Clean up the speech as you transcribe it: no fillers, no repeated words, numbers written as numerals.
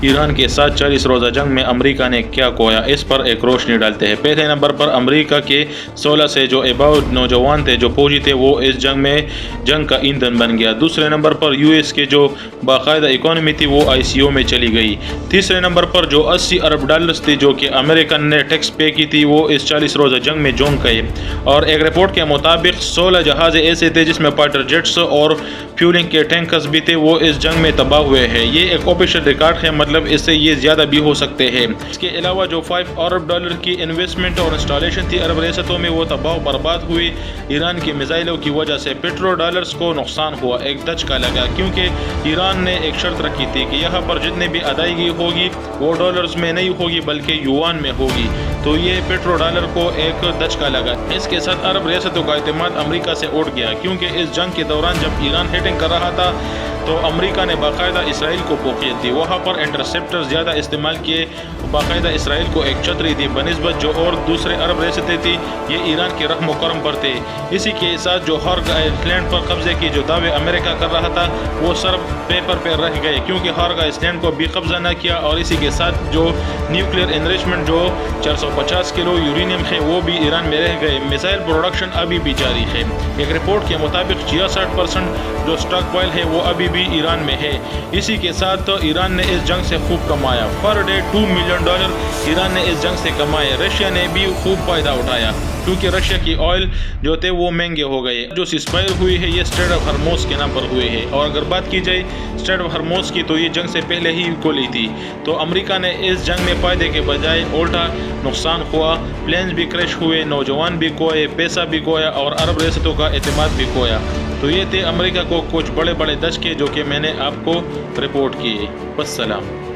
ایران کے ساتھ 40 روزہ جنگ میں امریکہ نے کیا کھویا، اس پر ایک روشنی ڈالتے ہیں۔ پہلے نمبر پر امریکہ کے 16 سے جو اباؤ نوجوان تھے جو فوجی تھے وہ اس جنگ کا ایندھن بن گیا۔ دوسرے نمبر پر یو ایس کے جو باقاعدہ اکانومی تھی وہ ICO میں چلی گئی۔ تیسرے نمبر پر جو 80 ارب ڈالرز تھی جو کہ امریکن نے ٹیکس پے کی تھی وہ اس 40 روزہ جنگ میں جھونک گئے۔ اور ایک رپورٹ کے مطابق 16 جہاز ایسے تھے جس میں فائٹر جیٹس اور فیولنگ کے ٹینکرز بھی تھے، وہ اس جنگ میں تباہ ہوئے ہیں۔ یہ ایک آفیشیل ریکارڈ ہے، مطلب اس سے یہ زیادہ بھی ہو سکتے ہیں۔ اس کے علاوہ جو 5 ارب ڈالر کی انویسٹمنٹ اور انسٹالیشن تھی عرب ریاستوں میں وہ تباہ و برباد ہوئی۔ ایران کی میزائلوں کی وجہ سے پیٹرو ڈالرز کو نقصان ہوا، ایک دھچکا لگا، کیونکہ ایران نے ایک شرط رکھی تھی کہ یہاں پر جتنے بھی ادائیگی ہوگی وہ ڈالرز میں نہیں ہوگی بلکہ یوان میں ہوگی، تو یہ پیٹرو ڈالر کو ایک دھچکا لگا۔ اس کے ساتھ عرب ریاستوں کا اعتماد امریکہ سے اٹھ گیا، کیونکہ اس جنگ کے دوران جب ایران ہیٹنگ کر رہا تھا تو امریکہ نے باقاعدہ اسرائیل کو پوقیت دی، وہاں پر انٹرسیپٹر زیادہ استعمال کیے، باقاعدہ اسرائیل کو ایک چھتری دی بنسبت جو اور دوسرے عرب ریاستیں تھی یہ ایران کے رحم و کرم پر تھے۔ اسی کے ساتھ جو ہارگ آئس لینڈ پر قبضے کی جو دعوے امریکہ کر رہا تھا وہ صرف پیپر پہ رہ گئے، کیونکہ ہارگ آئس لینڈ کو بھی قبضہ نہ کیا، اور اسی کے ساتھ جو نیوکلیئر انریچمنٹ جو 450 کلو یورینیم ہے وہ بھی ایران میں رہ گئے۔ میزائل پروڈکشن ابھی بھی جاری ہے۔ ایک رپورٹ کے مطابق 66% جو سٹاک پائل ہے وہ ابھی بھی ایران میں ہے۔ اسی کے ساتھ ایران نے اس جنگ سے خوب کمایا، پر ڈے $2 ملین ایران نے اس جنگ سے کمائے۔ رشیا نے بھی خوب فائدہ اٹھایا، کیونکہ رشیا کی آئل جو تھے وہ مہنگے ہو گئے۔ جو سیزفائر ہوئی ہے یہ اسٹریٹ آف ہرموز کے نام پر ہوئے ہے، اور اگر بات کی جائے اسٹریٹ آف ہرموز کی تو یہ جنگ سے پہلے ہی کھولی تھی، تو امریکہ نے اس جنگ میں فائدے کے بجائے الٹا نقصان ہوا، پلینز بھی کریش ہوئے، نوجوان بھی کھوئے، پیسہ بھی کھویا، اور عرب ریاستوں کا اعتماد بھی کھویا۔ تو یہ تھے امریکہ کو کچھ بڑے دھچکے جو کہ میں نے آپ کو رپورٹ کیے۔ والسلام۔